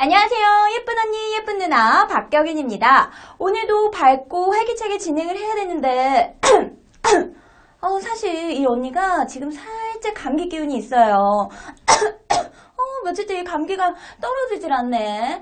안녕하세요. 예쁜 언니, 예쁜 누나 박경인입니다. 오늘도 밝고 활기차게 진행을 해야 되는데 사실 이 언니가 지금 살짝 감기 기운이 있어요. 며칠째 감기가 떨어지질 않네.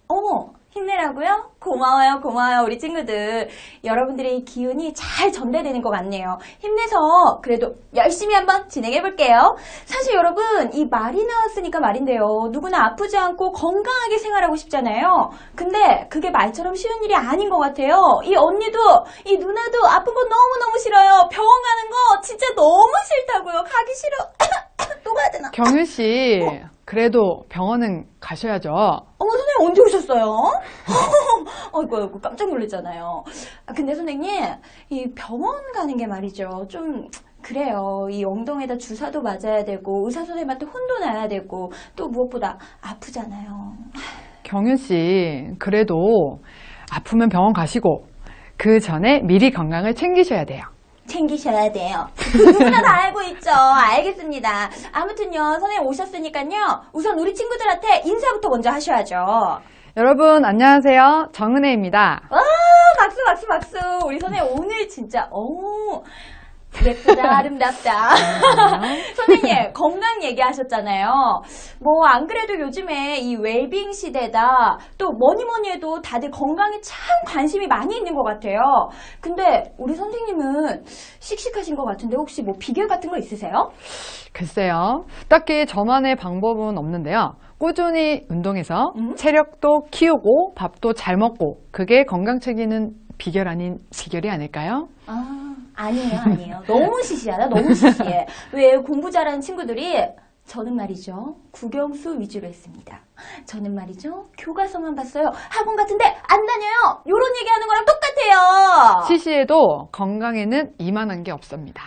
어머, 힘내라고요? 고마워요, 우리 친구들. 여러분들의 기운이 잘 전달되는 것 같네요. 힘내서 그래도 열심히 한번 진행해볼게요. 사실 여러분, 이 말이 나왔으니까 말인데요. 누구나 아프지 않고 건강하게 생활하고 싶잖아요. 근데 그게 말처럼 쉬운 일이 아닌 것 같아요. 이 언니도, 이 누나도 아픈 거 너무너무 싫어요. 병원 가는 거 진짜 너무 싫다고요. 가기 싫어. 또 가야 되나? 경윤 씨, 그래도 병원은 가셔야죠. 선생님 언제 오셨어요? 아이고, 깜짝 놀랐잖아요. 근데 선생님, 이 병원 가는 게 말이죠. 좀, 그래요. 이 엉덩이에다 주사도 맞아야 되고, 의사 선생님한테 혼도 나야 되고, 또 무엇보다 아프잖아요. 경윤 씨, 그래도 아프면 병원 가시고, 그 전에 미리 건강을 챙기셔야 돼요. 챙기셔야 돼요. 누구나 다 알고 있죠. 알겠습니다. 아무튼요, 선생님 오셨으니까요. 우선 우리 친구들한테 인사부터 먼저 하셔야죠. 여러분, 안녕하세요. 정은혜입니다. 와, 박수. 우리 선생님 오늘 진짜, 예쁘다, 아름답다. 선생님, 건강 얘기하셨잖아요. 뭐, 안 그래도 요즘에 이 웰빙 시대다. 또 뭐니 해도 다들 건강에 참 관심이 많이 있는 것 같아요. 근데 우리 선생님은 씩씩하신 것 같은데 혹시 뭐 비결 같은 거 있으세요? 글쎄요. 딱히 저만의 방법은 없는데요. 꾸준히 운동해서 체력도 키우고 밥도 잘 먹고 그게 건강 챙기는 비결 아닌 비결이 아닐까요? 아니에요. 너무 시시하다, 너무 시시해. 왜 공부 잘하는 친구들이 저는 말이죠, 국영수 위주로 했습니다. 저는 말이죠, 교과서만 봤어요. 학원 같은데 안 다녀요. 요런 얘기하는 거랑 똑같아요. 시시해도 건강에는 이만한 게 없습니다.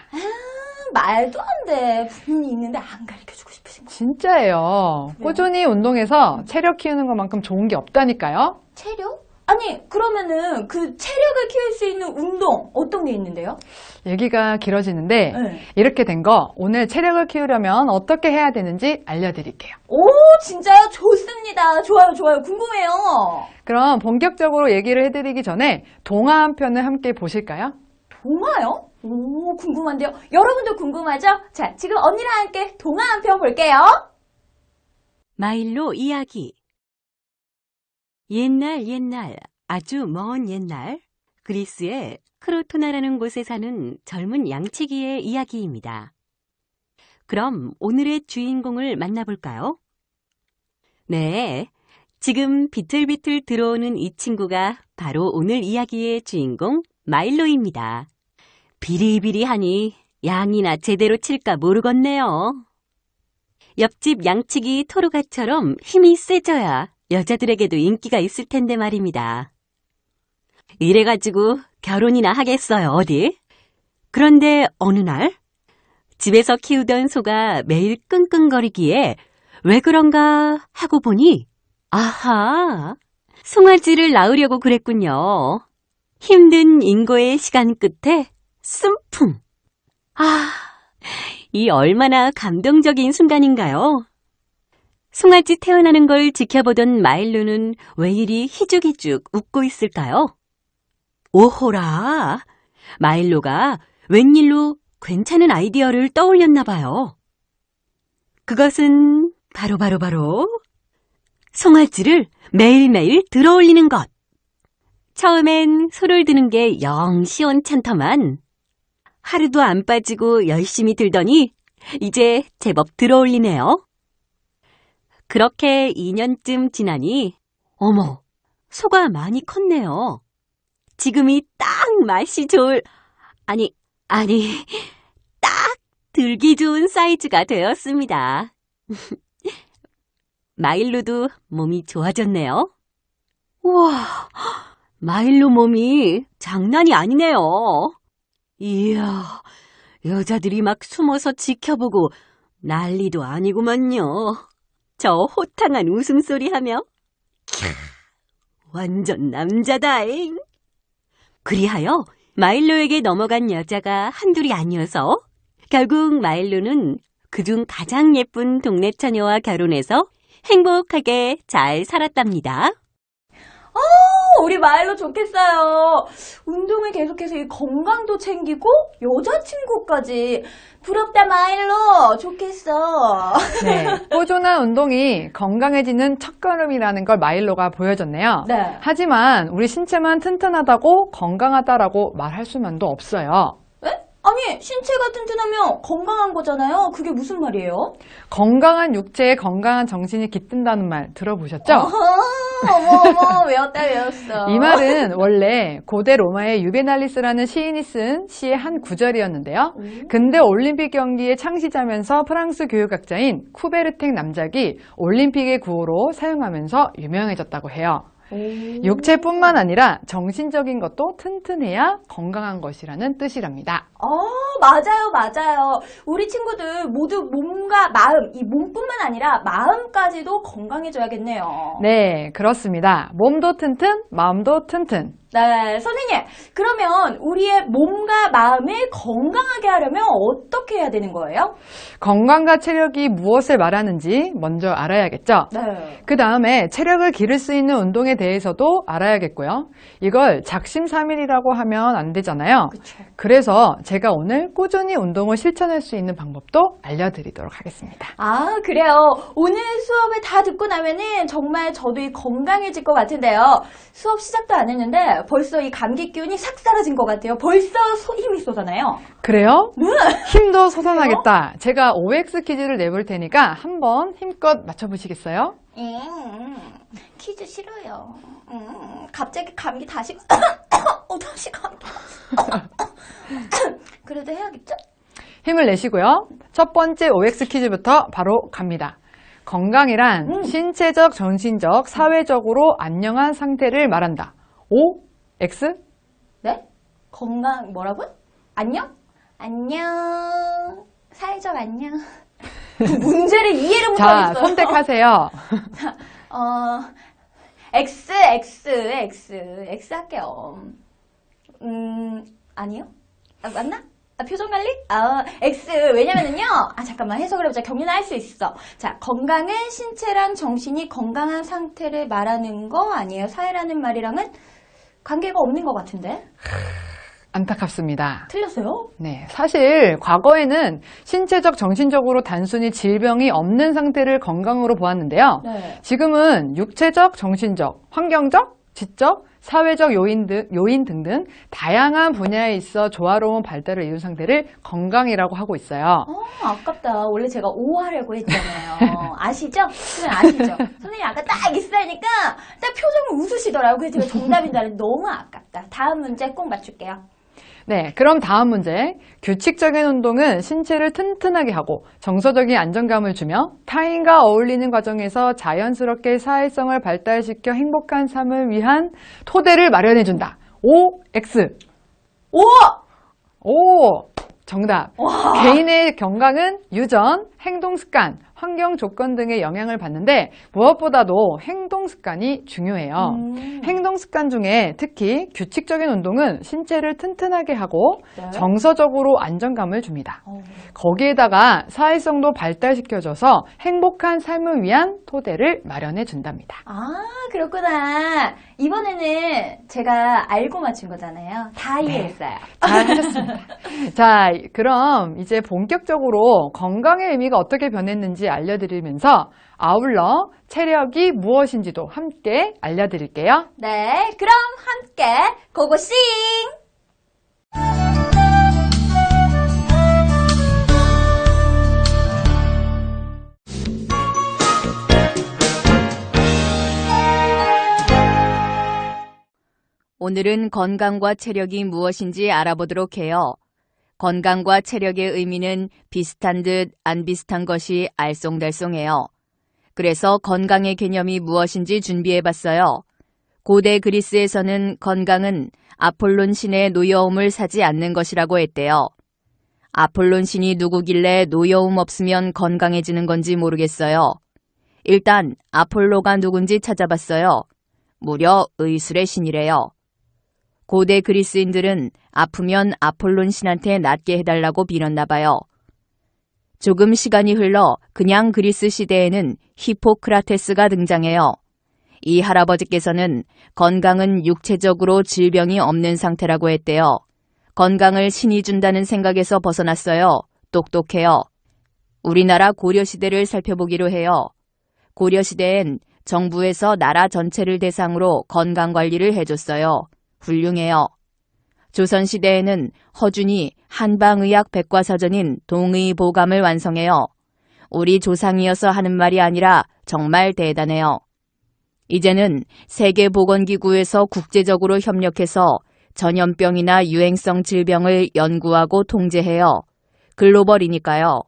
말도 안 돼. 분이 있는데 안 가르쳐주고 싶으신 거. 진짜예요. 그래요? 꾸준히 운동해서 체력 키우는 것만큼 좋은 게 없다니까요. 체력? 아니, 그러면은 그 체력을 키울 수 있는 운동 어떤 게 있는데요? 얘기가 길어지는데 네. 이렇게 된 거 오늘 체력을 키우려면 어떻게 해야 되는지 알려드릴게요. 오, 진짜요? 좋습니다. 좋아요. 궁금해요. 그럼 본격적으로 얘기를 해드리기 전에 동화 한 편을 함께 보실까요? 동화요? 오, 궁금한데요. 여러분도 궁금하죠? 자, 지금 언니랑 함께 동화 한 편 볼게요. 마일로 이야기. 옛날, 아주 먼 옛날, 그리스의 크로토나라는 곳에 사는 젊은 양치기의 이야기입니다. 그럼 오늘의 주인공을 만나볼까요? 네, 지금 비틀비틀 들어오는 이 친구가 바로 오늘 이야기의 주인공 마일로입니다. 비리비리하니 양이나 제대로 칠까 모르겠네요. 옆집 양치기 토르가처럼 힘이 세져야 여자들에게도 인기가 있을 텐데 말입니다. 이래가지고 결혼이나 하겠어요, 어디? 그런데 어느 날 집에서 키우던 소가 매일 끙끙거리기에 왜 그런가 하고 보니 아하, 송아지를 낳으려고 그랬군요. 힘든 인고의 시간 끝에 순풍. 이 얼마나 감동적인 순간인가요? 송아지 태어나는 걸 지켜보던 마일로는 왜 이리 희죽희죽 웃고 있을까요? 오호라, 마일로가 웬일로 괜찮은 아이디어를 떠올렸나 봐요. 그것은 바로 송아지를 매일매일 들어올리는 것. 처음엔 소를 드는 게 영 시원찮더만 하루도 안 빠지고 열심히 들더니 이제 제법 들어올리네요. 그렇게 2년쯤 지나니 어머, 소가 많이 컸네요. 지금이 딱 맛이 좋을, 아니, 딱 들기 좋은 사이즈가 되었습니다. 마일로도 몸이 좋아졌네요. 우와, 마일로 몸이 장난이 아니네요. 이야, 여자들이 막 숨어서 지켜보고 난리도 아니구만요. 저 호탕한 웃음소리 하며 완전 남자다잉. 그리하여 마일로에게 넘어간 여자가 한둘이 아니어서 결국 마일로는 그중 가장 예쁜 동네 처녀와 결혼해서 행복하게 잘 살았답니다. 우리 마일로 좋겠어요. 운동을 계속해서 이 건강도 챙기고 여자친구까지. 부럽다 마일로. 좋겠어. 네, 꾸준한 운동이 건강해지는 첫걸음이라는 걸 마일로가 보여줬네요. 네. 하지만 우리 신체만 튼튼하다고 건강하다라고 말할 수만도 없어요. 에? 아니 신체가 튼튼하면 건강한 거잖아요. 그게 무슨 말이에요? 건강한 육체에 건강한 정신이 깃든다는 말 들어보셨죠? 어머 외웠어. 이 말은 원래 고대 로마의 유베날리스라는 시인이 쓴 시의 한 구절이었는데요. 근대 올림픽 경기의 창시자면서 프랑스 교육학자인 쿠베르탱 남작이 올림픽의 구호로 사용하면서 유명해졌다고 해요. 육체뿐만 아니라 정신적인 것도 튼튼해야 건강한 것이라는 뜻이랍니다. 맞아요. 우리 친구들 모두 몸과 마음, 이 몸뿐만 아니라 마음까지도 건강해져야겠네요. 네, 그렇습니다. 몸도 튼튼, 마음도 튼튼. 네, 선생님. 그러면 우리의 몸과 마음을 건강하게 하려면 어떻게 해야 되는 거예요? 건강과 체력이 무엇을 말하는지 먼저 알아야겠죠? 네. 그 다음에 체력을 기를 수 있는 운동에 대해서도 알아야겠고요. 이걸 작심삼일이라고 하면 안 되잖아요. 그쵸. 그래서 제가 오늘 꾸준히 운동을 실천할 수 있는 방법도 알려드리도록 하겠습니다. 그래요. 오늘 수업을 다 듣고 나면은 정말 저도 건강해질 것 같은데요. 수업 시작도 안 했는데 벌써 이 감기 기운이 싹 사라진 것 같아요. 벌써 힘이 쏟아나요. 그래요? 힘도 솟아나겠다. 제가 OX 퀴즈를 내볼 테니까 한번 힘껏 맞춰보시겠어요? 퀴즈 싫어요. 갑자기 감기 다시 다시 감기. 그래도 해야겠죠? 힘을 내시고요. 첫 번째 OX 퀴즈부터 바로 갑니다. 건강이란 신체적, 정신적, 사회적으로 안녕한 상태를 말한다. O, X? 네? 건강 뭐라고? 안녕? 사회적 안녕. 문제를 이해를 자, 못하겠어요. 선택하세요. X 할게요. 아니요? 맞나? 표정 관리? X. 왜냐면은요. 잠깐만 해석을 해보자. 경륜아 할 수 있어. 자, 건강은 신체랑 정신이 건강한 상태를 말하는 거 아니에요? 사회라는 말이랑은 관계가 없는 것 같은데? 안타깝습니다. 틀렸어요? 네, 사실 과거에는 신체적, 정신적으로 단순히 질병이 없는 상태를 건강으로 보았는데요. 네. 지금은 육체적, 정신적, 환경적, 지적, 사회적 요인 등등 다양한 분야에 있어 조화로운 발달을 이룬 상태를 건강이라고 하고 있어요. 아깝다. 원래 제가 O 하려고 했잖아요. 아시죠? 선생님 아시죠? 선생님 아까 딱 있으니까 딱 표정을 웃으시더라고요. 그래서 제가 정답인 줄 알았는데 너무 아깝다. 다음 문제 꼭 맞출게요. 네, 그럼 다음 문제. 규칙적인 운동은 신체를 튼튼하게 하고 정서적인 안정감을 주며 타인과 어울리는 과정에서 자연스럽게 사회성을 발달시켜 행복한 삶을 위한 토대를 마련해준다. O, X. 오! 정답. 개인의 건강은 유전, 행동 습관, 환경 조건 등의 영향을 받는데 무엇보다도 행동 습관이 중요해요. 행동 습관 중에 특히 규칙적인 운동은 신체를 튼튼하게 하고 네. 정서적으로 안정감을 줍니다. 거기에다가 사회성도 발달시켜줘서 행복한 삶을 위한 토대를 마련해 준답니다. 그렇구나. 이번에는 제가 알고 맞춘 거잖아요. 다 이해했어요. 잘 하셨습니다. 자, 그럼 이제 본격적으로 건강의 의미가 어떻게 변했는지 알려드리면서 아울러 체력이 무엇인지도 함께 알려드릴게요. 네, 그럼 함께 고고싱! 오늘은 건강과 체력이 무엇인지 알아보도록 해요. 건강과 체력의 의미는 비슷한 듯 안 비슷한 것이 알쏭달쏭해요. 그래서 건강의 개념이 무엇인지 준비해봤어요. 고대 그리스에서는 건강은 아폴론 신의 노여움을 사지 않는 것이라고 했대요. 아폴론 신이 누구길래 노여움 없으면 건강해지는 건지 모르겠어요. 일단 아폴로가 누군지 찾아봤어요. 무려 의술의 신이래요. 고대 그리스인들은 아프면 아폴론 신한테 낫게 해달라고 빌었나 봐요. 조금 시간이 흘러 그냥 그리스 시대에는 히포크라테스가 등장해요. 이 할아버지께서는 건강은 육체적으로 질병이 없는 상태라고 했대요. 건강을 신이 준다는 생각에서 벗어났어요. 똑똑해요. 우리나라 고려시대를 살펴보기로 해요. 고려시대엔 정부에서 나라 전체를 대상으로 건강관리를 해줬어요. 훌륭해요. 조선시대에는 허준이 한방의학 백과사전인 동의보감을 완성해요. 우리 조상이어서 하는 말이 아니라 정말 대단해요. 이제는 세계보건기구에서 국제적으로 협력해서 전염병이나 유행성 질병을 연구하고 통제해요. 글로벌이니까요.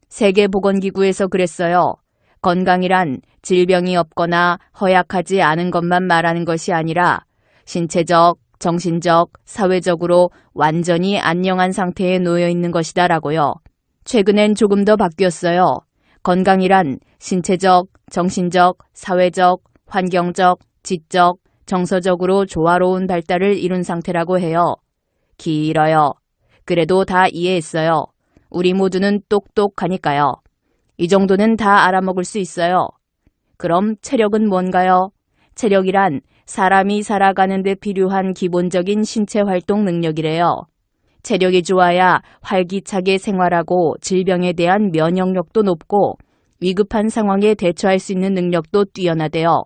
세계보건기구에서 그랬어요. 건강이란 질병이 없거나 허약하지 않은 것만 말하는 것이 아니라 신체적, 정신적, 사회적으로 완전히 안녕한 상태에 놓여 있는 것이다 라고요. 최근엔 조금 더 바뀌었어요. 건강이란 신체적, 정신적, 사회적, 환경적, 지적, 정서적으로 조화로운 발달을 이룬 상태라고 해요. 길어요. 그래도 다 이해했어요. 우리 모두는 똑똑하니까요. 이 정도는 다 알아먹을 수 있어요. 그럼 체력은 뭔가요? 체력이란 사람이 살아가는 데 필요한 기본적인 신체 활동 능력이래요. 체력이 좋아야 활기차게 생활하고 질병에 대한 면역력도 높고 위급한 상황에 대처할 수 있는 능력도 뛰어나대요.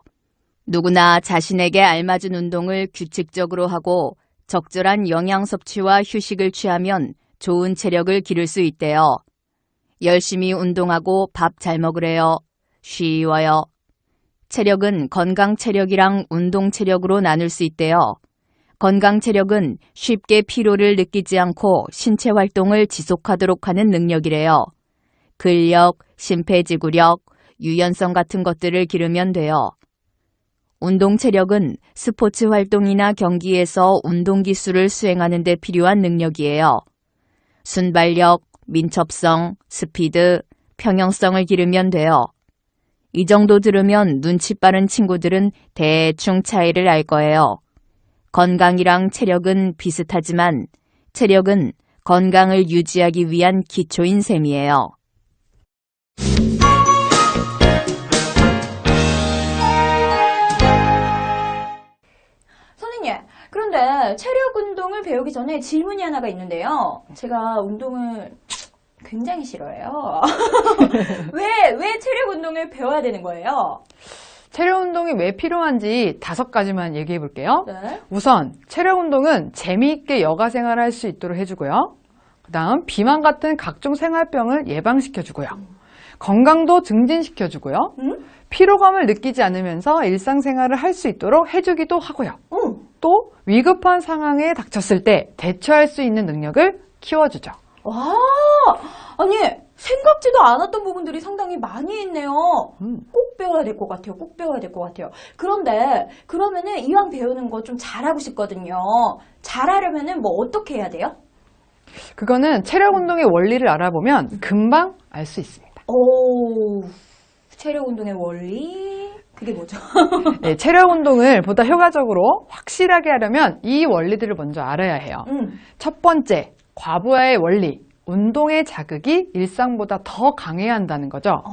누구나 자신에게 알맞은 운동을 규칙적으로 하고 적절한 영양 섭취와 휴식을 취하면 좋은 체력을 기를 수 있대요. 열심히 운동하고 밥 잘 먹으래요. 쉬워요. 체력은 건강 체력이랑 운동 체력으로 나눌 수 있대요. 건강 체력은 쉽게 피로를 느끼지 않고 신체 활동을 지속하도록 하는 능력이래요. 근력, 심폐지구력, 유연성 같은 것들을 기르면 돼요. 운동 체력은 스포츠 활동이나 경기에서 운동 기술을 수행하는 데 필요한 능력이에요. 순발력, 민첩성, 스피드, 평형성을 기르면 돼요. 이 정도 들으면 눈치 빠른 친구들은 대충 차이를 알 거예요. 건강이랑 체력은 비슷하지만 체력은 건강을 유지하기 위한 기초인 셈이에요. 선생님, 그런데 체력 운동을 배우기 전에 질문이 하나가 있는데요. 제가 운동을 굉장히 싫어해요. 왜 체력 운동을 배워야 되는 거예요? 체력 운동이 왜 필요한지 5가지만 얘기해 볼게요. 네. 우선 체력 운동은 재미있게 여가 생활을 할 수 있도록 해주고요. 그 다음 비만 같은 각종 생활병을 예방시켜주고요. 건강도 증진시켜주고요. 피로감을 느끼지 않으면서 일상생활을 할 수 있도록 해주기도 하고요. 또 위급한 상황에 닥쳤을 때 대처할 수 있는 능력을 키워주죠. 와, 아니 생각지도 않았던 부분들이 상당히 많이 있네요. 꼭 배워야 될 것 같아요. 꼭 배워야 될 것 같아요. 그런데 그러면은 이왕 배우는 거 좀 잘하고 싶거든요. 잘하려면은 뭐 어떻게 해야 돼요? 그거는 체력 운동의 원리를 알아보면 금방 알 수 있습니다. 오, 체력 운동의 원리? 그게 뭐죠? 네, 체력 운동을 보다 효과적으로 확실하게 하려면 이 원리들을 먼저 알아야 해요. 첫 번째, 과부하의 원리. 운동의 자극이 일상보다 더 강해야 한다는 거죠.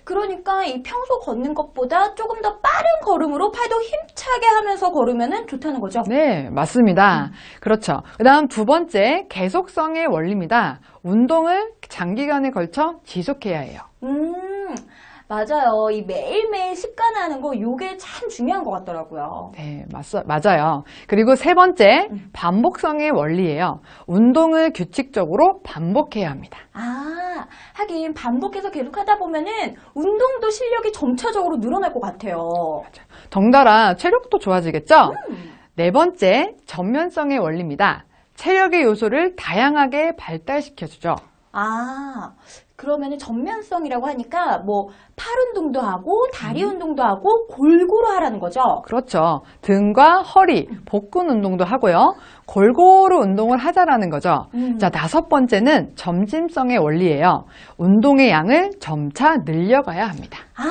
그러니까 이 평소 걷는 것보다 조금 더 빠른 걸음으로 팔도 힘차게 하면서 걸으면 좋다는 거죠? 네, 맞습니다. 그렇죠. 그 다음 2번째, 계속성의 원리입니다. 운동을 장기간에 걸쳐 지속해야 해요. 맞아요. 이 매일매일 습관화하는 거 요게 참 중요한 것 같더라고요. 네, 맞아요. 그리고 3번째, 반복성의 원리예요. 운동을 규칙적으로 반복해야 합니다. 아, 하긴 반복해서 계속 하다 보면은 운동도 실력이 점차적으로 늘어날 것 같아요. 덩달아 체력도 좋아지겠죠? 4번째, 전면성의 원리입니다. 체력의 요소를 다양하게 발달시켜주죠. 아, 그러면은 전면성이라고 하니까 뭐 팔 운동도 하고 다리 운동도 하고 골고루 하라는 거죠? 그렇죠. 등과 허리, 복근 운동도 하고요. 골고루 운동을 하자라는 거죠. 자, 5번째는 점진성의 원리예요. 운동의 양을 점차 늘려가야 합니다. 아,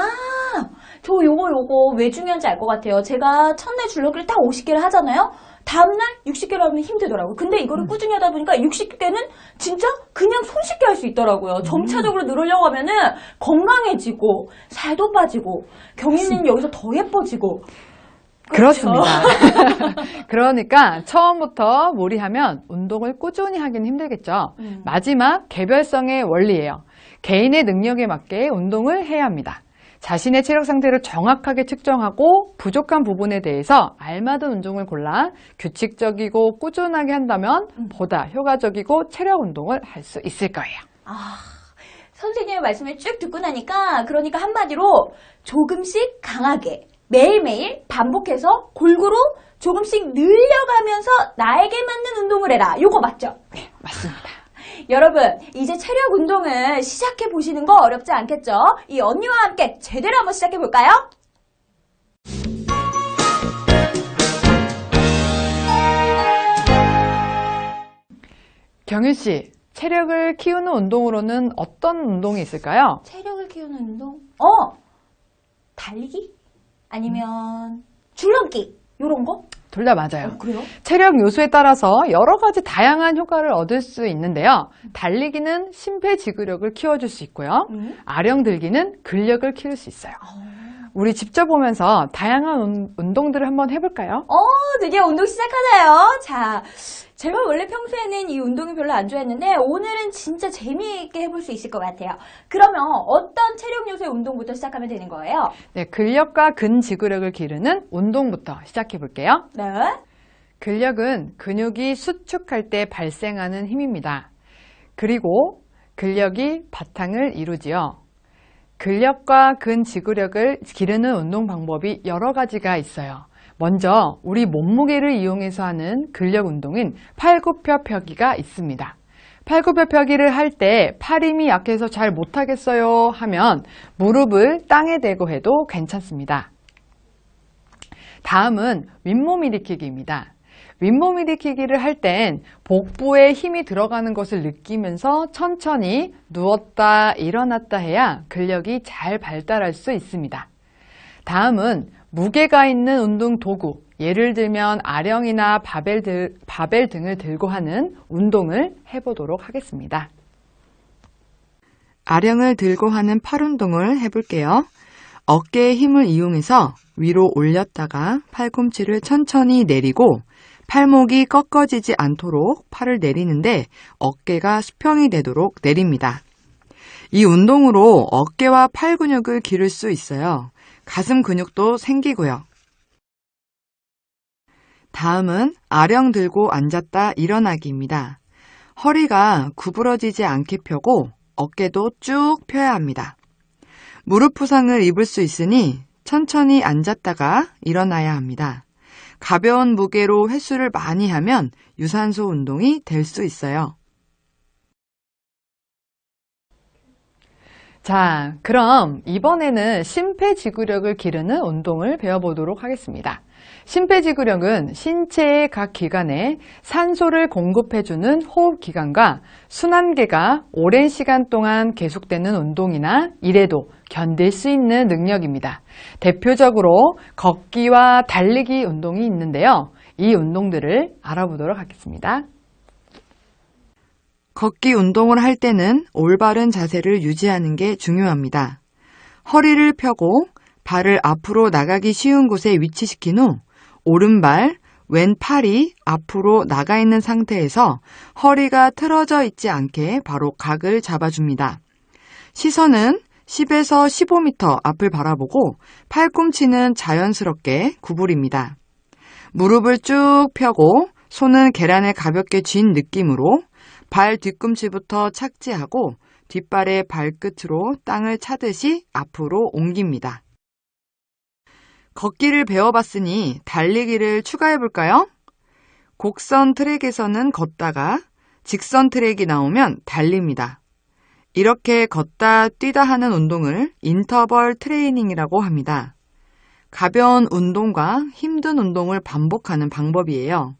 저 요거 왜 중요한지 알 것 같아요. 제가 첫날 줄넘기를 딱 50개를 하잖아요. 다음날 60개를 하면 힘들더라고요. 근데 이거를 꾸준히 하다 보니까 60개는 진짜 그냥 손쉽게 할 수 있더라고요. 점차적으로 늘으려고 하면은 건강해지고 살도 빠지고 경희는 여기서 더 예뻐지고. 그렇죠? 그렇습니다. 그러니까 처음부터 무리하면 운동을 꾸준히 하기는 힘들겠죠. 마지막 개별성의 원리예요. 개인의 능력에 맞게 운동을 해야 합니다. 자신의 체력 상태를 정확하게 측정하고 부족한 부분에 대해서 알맞은 운동을 골라 규칙적이고 꾸준하게 한다면 보다 효과적이고 체력 운동을 할 수 있을 거예요. 선생님의 말씀을 쭉 듣고 나니까 그러니까 한마디로 조금씩 강하게 매일매일 반복해서 골고루 조금씩 늘려가면서 나에게 맞는 운동을 해라. 요거 맞죠? 네, 맞습니다. 여러분, 이제 체력 운동을 시작해 보시는 거 어렵지 않겠죠? 이 언니와 함께 제대로 한번 시작해 볼까요? 경윤 씨, 체력을 키우는 운동으로는 어떤 운동이 있을까요? 체력을 키우는 운동? 달리기? 아니면 줄넘기? 요런 거? 둘 다 맞아요. 그래요? 체력 요소에 따라서 여러 가지 다양한 효과를 얻을 수 있는데요. 달리기는 심폐지구력을 키워줄 수 있고요. 아령 들기는 근력을 키울 수 있어요. 우리 직접 보면서 다양한 운동들을 한번 해볼까요? 드디어 운동 시작하나요? 자, 제가 원래 평소에는 이 운동이 별로 안 좋아했는데 오늘은 진짜 재미있게 해볼 수 있을 것 같아요. 그러면 어떤 체력 요소의 운동부터 시작하면 되는 거예요? 네, 근력과 근지구력을 기르는 운동부터 시작해 볼게요. 네. 근력은 근육이 수축할 때 발생하는 힘입니다. 그리고 근력이 바탕을 이루지요. 근력과 근지구력을 기르는 운동 방법이 여러 가지가 있어요. 먼저 우리 몸무게를 이용해서 하는 근력 운동인 팔굽혀펴기가 있습니다. 팔굽혀펴기를 할 때 팔 힘이 약해서 잘 못하겠어요 하면 무릎을 땅에 대고 해도 괜찮습니다. 다음은 윗몸 일으키기입니다. 윗몸 일으키기를 할 땐 복부에 힘이 들어가는 것을 느끼면서 천천히 누웠다 일어났다 해야 근력이 잘 발달할 수 있습니다. 다음은 무게가 있는 운동 도구, 예를 들면 아령이나 바벨 등을 들고 하는 운동을 해보도록 하겠습니다. 아령을 들고 하는 팔 운동을 해볼게요. 어깨의 힘을 이용해서 위로 올렸다가 팔꿈치를 천천히 내리고 팔목이 꺾어지지 않도록 팔을 내리는데 어깨가 수평이 되도록 내립니다. 이 운동으로 어깨와 팔 근육을 기를 수 있어요. 가슴 근육도 생기고요. 다음은 아령 들고 앉았다 일어나기입니다. 허리가 구부러지지 않게 펴고 어깨도 쭉 펴야 합니다. 무릎 부상을 입을 수 있으니 천천히 앉았다가 일어나야 합니다. 가벼운 무게로 횟수를 많이 하면 유산소 운동이 될 수 있어요. 자, 그럼 이번에는 심폐지구력을 기르는 운동을 배워보도록 하겠습니다. 심폐지구력은 신체의 각 기관에 산소를 공급해주는 호흡기관과 순환계가 오랜 시간 동안 계속되는 운동이나 일에도 견딜 수 있는 능력입니다. 대표적으로 걷기와 달리기 운동이 있는데요. 이 운동들을 알아보도록 하겠습니다. 걷기 운동을 할 때는 올바른 자세를 유지하는 게 중요합니다. 허리를 펴고 발을 앞으로 나가기 쉬운 곳에 위치시킨 후 오른발, 왼팔이 앞으로 나가 있는 상태에서 허리가 틀어져 있지 않게 바로 각을 잡아줍니다. 시선은 10에서 15m 앞을 바라보고 팔꿈치는 자연스럽게 구부립니다. 무릎을 쭉 펴고 손은 계란을 가볍게 쥔 느낌으로 발 뒤꿈치부터 착지하고 뒷발의 발끝으로 땅을 차듯이 앞으로 옮깁니다. 걷기를 배워봤으니 달리기를 추가해볼까요? 곡선 트랙에서는 걷다가 직선 트랙이 나오면 달립니다. 이렇게 걷다 뛰다 하는 운동을 인터벌 트레이닝이라고 합니다. 가벼운 운동과 힘든 운동을 반복하는 방법이에요.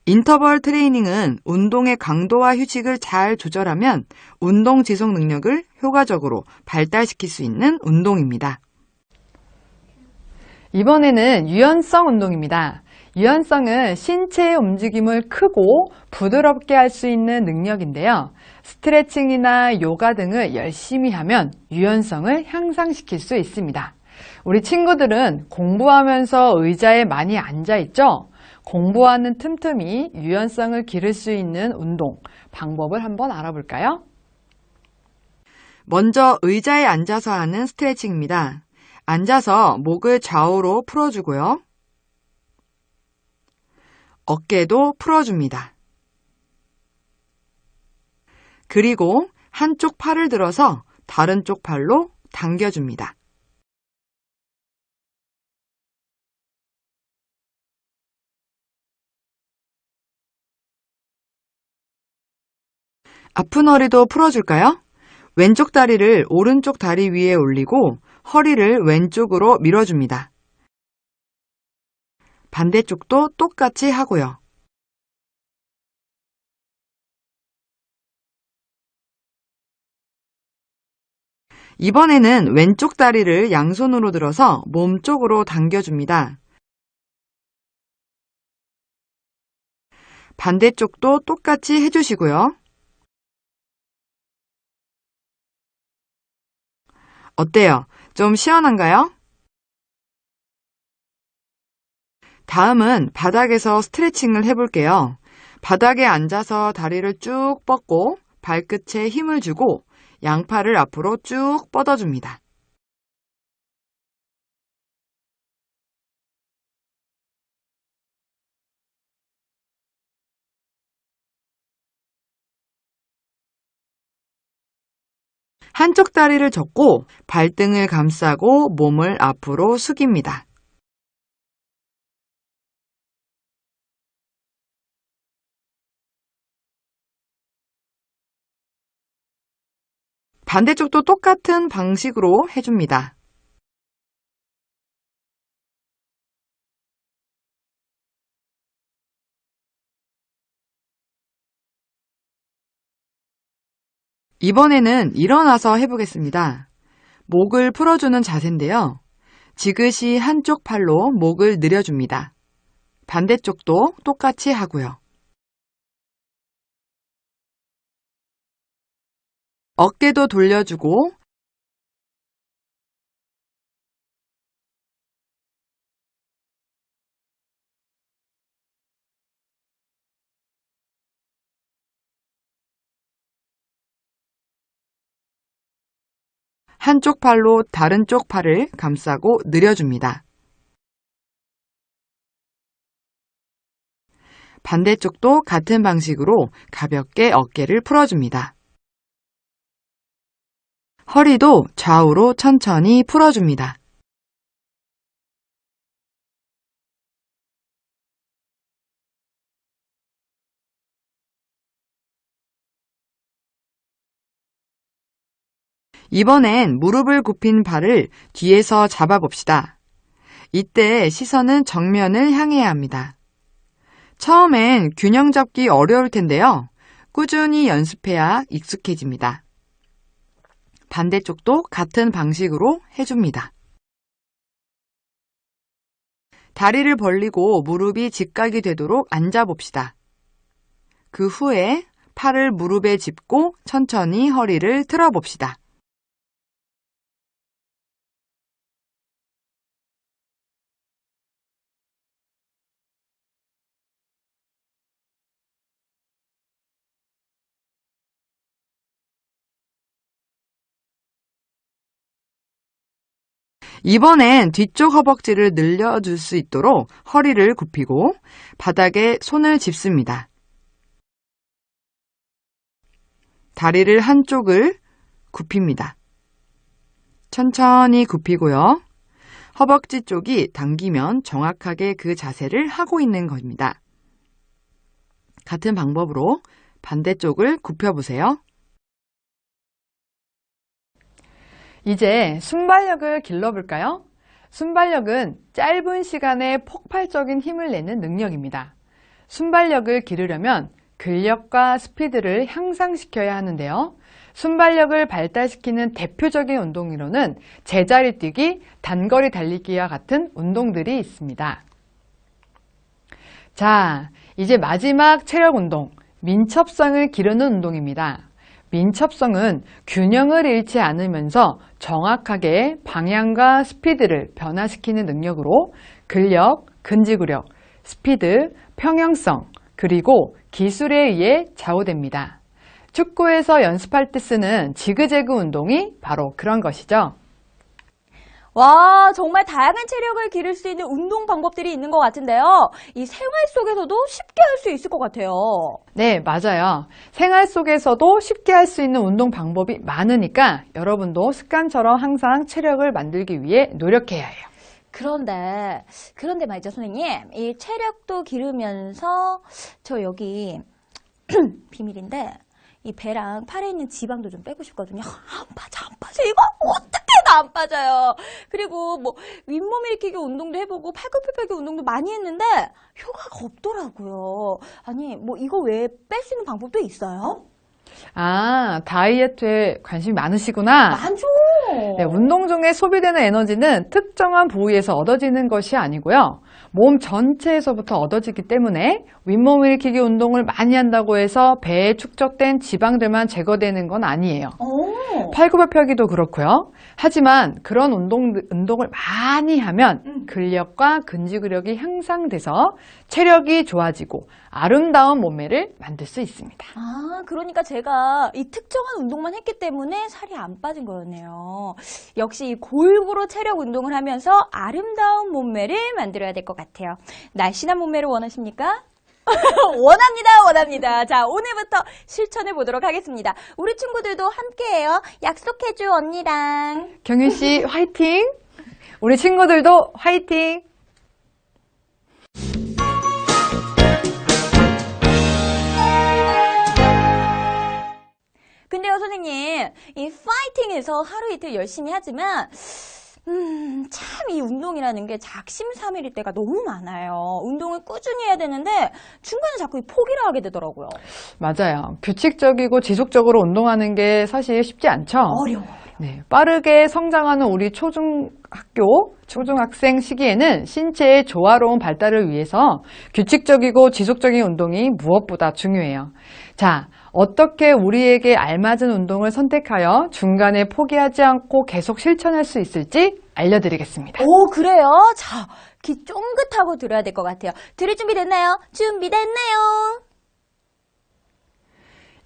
인터벌 트레이닝은 운동의 강도와 휴식을 잘 조절하면 운동 지속 능력을 효과적으로 발달시킬 수 있는 운동입니다. 이번에는 유연성 운동입니다. 유연성은 신체의 움직임을 크고 부드럽게 할 수 있는 능력인데요. 스트레칭이나 요가 등을 열심히 하면 유연성을 향상시킬 수 있습니다. 우리 친구들은 공부하면서 의자에 많이 앉아 있죠? 공부하는 틈틈이 유연성을 기를 수 있는 운동, 방법을 한번 알아볼까요? 먼저 의자에 앉아서 하는 스트레칭입니다. 앉아서 목을 좌우로 풀어주고요. 어깨도 풀어줍니다. 그리고 한쪽 팔을 들어서 다른 쪽 팔로 당겨줍니다. 아픈 허리도 풀어줄까요? 왼쪽 다리를 오른쪽 다리 위에 올리고 허리를 왼쪽으로 밀어줍니다. 반대쪽도 똑같이 하고요. 이번에는 왼쪽 다리를 양손으로 들어서 몸쪽으로 당겨줍니다. 반대쪽도 똑같이 해주시고요. 어때요? 좀 시원한가요? 다음은 바닥에서 스트레칭을 해볼게요. 바닥에 앉아서 다리를 쭉 뻗고 발끝에 힘을 주고 양팔을 앞으로 쭉 뻗어줍니다. 한쪽 다리를 접고 발등을 감싸고 몸을 앞으로 숙입니다. 반대쪽도 똑같은 방식으로 해줍니다. 이번에는 일어나서 해보겠습니다. 목을 풀어주는 자세인데요. 지그시 한쪽 팔로 목을 늘여줍니다. 반대쪽도 똑같이 하고요. 어깨도 돌려주고 한쪽 팔로 다른 쪽 팔을 감싸고 늘여줍니다. 반대쪽도 같은 방식으로 가볍게 어깨를 풀어줍니다. 허리도 좌우로 천천히 풀어줍니다. 이번엔 무릎을 굽힌 발을 뒤에서 잡아봅시다. 이때 시선은 정면을 향해야 합니다. 처음엔 균형 잡기 어려울 텐데요. 꾸준히 연습해야 익숙해집니다. 반대쪽도 같은 방식으로 해줍니다. 다리를 벌리고 무릎이 직각이 되도록 앉아봅시다. 그 후에 팔을 무릎에 짚고 천천히 허리를 틀어봅시다. 이번엔 뒤쪽 허벅지를 늘려줄 수 있도록 허리를 굽히고 바닥에 손을 짚습니다. 다리를 한쪽을 굽힙니다. 천천히 굽히고요. 허벅지 쪽이 당기면 정확하게 그 자세를 하고 있는 겁니다. 같은 방법으로 반대쪽을 굽혀보세요. 이제 순발력을 길러볼까요? 순발력은 짧은 시간에 폭발적인 힘을 내는 능력입니다. 순발력을 기르려면 근력과 스피드를 향상시켜야 하는데요. 순발력을 발달시키는 대표적인 운동으로는 제자리 뛰기, 단거리 달리기와 같은 운동들이 있습니다. 자, 이제 마지막 체력 운동, 민첩성을 기르는 운동입니다. 민첩성은 균형을 잃지 않으면서 정확하게 방향과 스피드를 변화시키는 능력으로 근력, 근지구력, 스피드, 평형성, 그리고 기술에 의해 좌우됩니다. 축구에서 연습할 때 쓰는 지그재그 운동이 바로 그런 것이죠. 와, 정말 다양한 체력을 기를 수 있는 운동 방법들이 있는 것 같은데요. 이 생활 속에서도 쉽게 할 수 있을 것 같아요. 네, 맞아요. 생활 속에서도 쉽게 할 수 있는 운동 방법이 많으니까 여러분도 습관처럼 항상 체력을 만들기 위해 노력해야 해요. 그런데 말이죠, 선생님. 이 체력도 기르면서 저 여기 비밀인데 이 배랑 팔에 있는 지방도 좀 빼고 싶거든요. 안 빠져. 이거 어떻게 해도 안 빠져요. 그리고 뭐 윗몸 일으키기 운동도 해보고 팔굽혀펴기 운동도 많이 했는데 효과가 없더라고요. 아니, 뭐 이거 외에 뺄 수 있는 방법도 있어요? 아, 다이어트에 관심이 많으시구나. 많죠. 네, 운동 중에 소비되는 에너지는 특정한 부위에서 얻어지는 것이 아니고요. 몸 전체에서부터 얻어지기 때문에 윗몸 일으키기 운동을 많이 한다고 해서 배에 축적된 지방들만 제거되는 건 아니에요. 오. 팔굽혀펴기도 그렇고요. 하지만 그런 운동을 많이 하면 근력과 근지구력이 향상돼서 체력이 좋아지고 아름다운 몸매를 만들 수 있습니다. 아, 그러니까 제가 이 특정한 운동만 했기 때문에 살이 안 빠진 거였네요. 역시 이 골고루 체력 운동을 하면서 아름다운 몸매를 만들어야 될 것 같아요. 날씬한 몸매를 원하십니까? 원합니다. 자, 오늘부터 실천해 보도록 하겠습니다. 우리 친구들도 함께해요. 약속해줘, 언니랑. 경윤 씨 화이팅! 우리 친구들도 화이팅! 근데요, 선생님, 이 파이팅에서 하루 이틀 열심히 하지만 참 이 운동이라는 게 작심삼일일 때가 너무 많아요. 운동을 꾸준히 해야 되는데 중간에 자꾸 포기를 하게 되더라고요. 맞아요. 규칙적이고 지속적으로 운동하는 게 사실 쉽지 않죠? 어려워요. 네, 빠르게 성장하는 우리 초중학생 시기에는 신체의 조화로운 발달을 위해서 규칙적이고 지속적인 운동이 무엇보다 중요해요. 자, 어떻게 우리에게 알맞은 운동을 선택하여 중간에 포기하지 않고 계속 실천할 수 있을지 알려드리겠습니다. 오, 그래요? 자, 귀 쫑긋하고 들어야 될 것 같아요. 들을 준비 됐나요? 준비됐나요?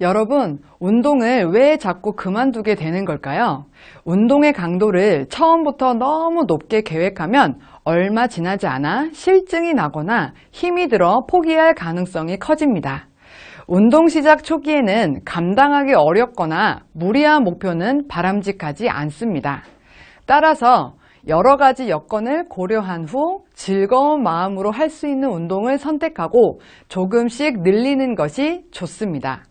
여러분, 운동을 왜 자꾸 그만두게 되는 걸까요? 운동의 강도를 처음부터 너무 높게 계획하면 얼마 지나지 않아 실증이 나거나 힘이 들어 포기할 가능성이 커집니다. 운동 시작 초기에는 감당하기 어렵거나 무리한 목표는 바람직하지 않습니다. 따라서 여러 가지 여건을 고려한 후 즐거운 마음으로 할 수 있는 운동을 선택하고 조금씩 늘리는 것이 좋습니다.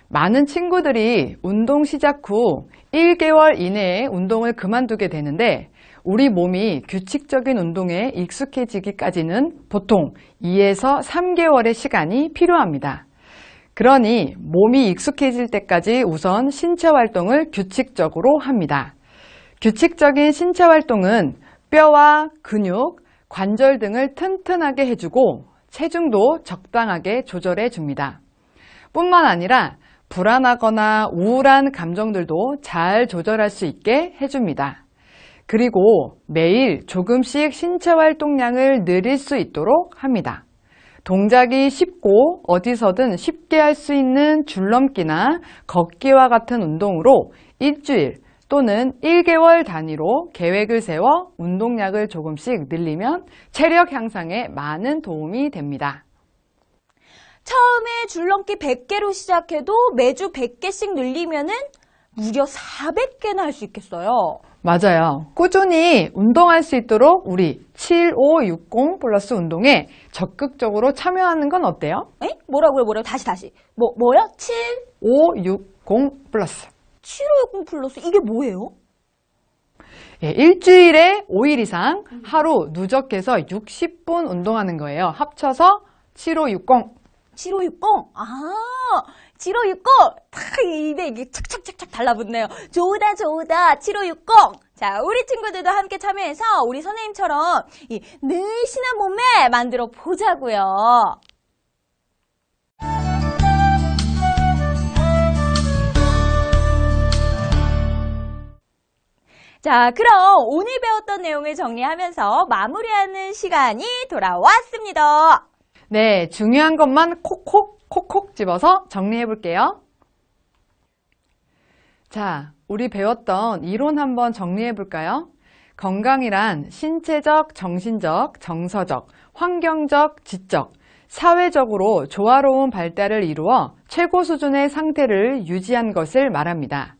많은 친구들이 운동 시작 후 1개월 이내에 운동을 그만두게 되는데 우리 몸이 규칙적인 운동에 익숙해지기까지는 보통 2에서 3개월의 시간이 필요합니다. 그러니 몸이 익숙해질 때까지 우선 신체 활동을 규칙적으로 합니다. 규칙적인 신체 활동은 뼈와 근육, 관절 등을 튼튼하게 해주고 체중도 적당하게 조절해 줍니다. 뿐만 아니라 불안하거나 우울한 감정들도 잘 조절할 수 있게 해줍니다. 그리고 매일 조금씩 신체 활동량을 늘릴 수 있도록 합니다. 동작이 쉽고 어디서든 쉽게 할 수 있는 줄넘기나 걷기와 같은 운동으로 일주일 또는 1개월 단위로 계획을 세워 운동량을 조금씩 늘리면 체력 향상에 많은 도움이 됩니다. 처음에 줄넘기 100개로 시작해도 매주 100개씩 늘리면은 무려 400개나 할 수 있겠어요. 맞아요. 꾸준히 운동할 수 있도록 우리 7560 플러스 운동에 적극적으로 참여하는 건 어때요? 에? 뭐라고요? 다시. 뭐요? 560 플러스. 7560 플러스 이게 뭐예요? 예, 일주일에 5일 이상 하루 누적해서 60분 운동하는 거예요. 합쳐서 7560. 7560? 아, 7560! 탁 입에 이게 착착착착 달라붙네요. 좋다 7560! 자, 우리 친구들도 함께 참여해서 우리 선생님처럼 이 늘씬한 몸매 만들어 보자고요. 자, 그럼 오늘 배웠던 내용을 정리하면서 마무리하는 시간이 돌아왔습니다. 네, 중요한 것만 콕콕 집어서 정리해 볼게요. 자, 우리 배웠던 이론 한번 정리해 볼까요? 건강이란 신체적, 정신적, 정서적, 환경적, 지적, 사회적으로 조화로운 발달을 이루어 최고 수준의 상태를 유지한 것을 말합니다.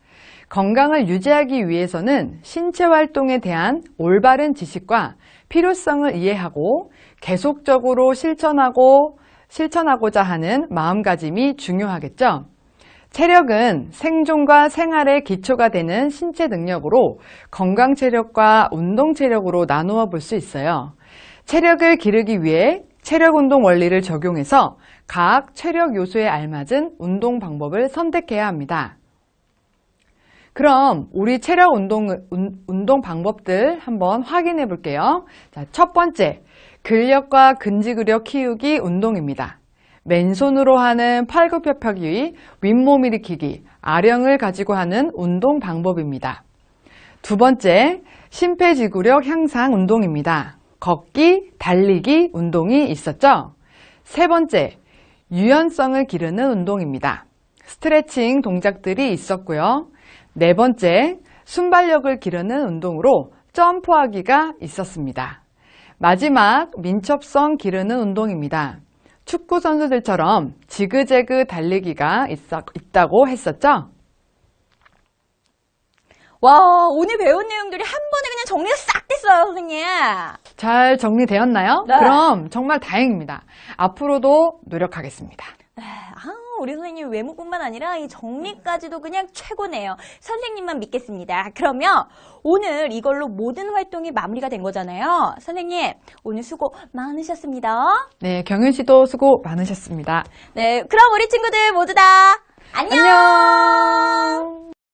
건강을 유지하기 위해서는 신체 활동에 대한 올바른 지식과 필요성을 이해하고 계속적으로 실천하고자 하는 마음가짐이 중요하겠죠. 체력은 생존과 생활의 기초가 되는 신체 능력으로 건강 체력과 운동 체력으로 나누어 볼 수 있어요. 체력을 기르기 위해 체력 운동 원리를 적용해서 각 체력 요소에 알맞은 운동 방법을 선택해야 합니다. 그럼 우리 체력 운동 방법들 한번 확인해 볼게요. 자, 첫 번째, 근력과 근지구력 키우기 운동입니다. 맨손으로 하는 팔굽혀펴기, 윗몸 일으키기, 아령을 가지고 하는 운동 방법입니다. 두 번째, 심폐지구력 향상 운동입니다. 걷기, 달리기 운동이 있었죠? 세 번째, 유연성을 기르는 운동입니다. 스트레칭 동작들이 있었고요. 네 번째, 순발력을 기르는 운동으로 점프하기가 있었습니다. 마지막, 민첩성 기르는 운동입니다. 축구 선수들처럼 지그재그 달리기가 있다고 했었죠? 와, 오늘 배운 내용들이 한 번에 그냥 정리가 싹 됐어요, 선생님. 잘 정리되었나요? 네. 그럼 정말 다행입니다. 앞으로도 노력하겠습니다. 우리 선생님 외모뿐만 아니라 이 정리까지도 그냥 최고네요. 선생님만 믿겠습니다. 그러면 오늘 이걸로 모든 활동이 마무리가 된 거잖아요. 선생님, 오늘 수고 많으셨습니다. 네, 경윤 씨도 수고 많으셨습니다. 네, 그럼 우리 친구들 모두 다 안녕! 안녕!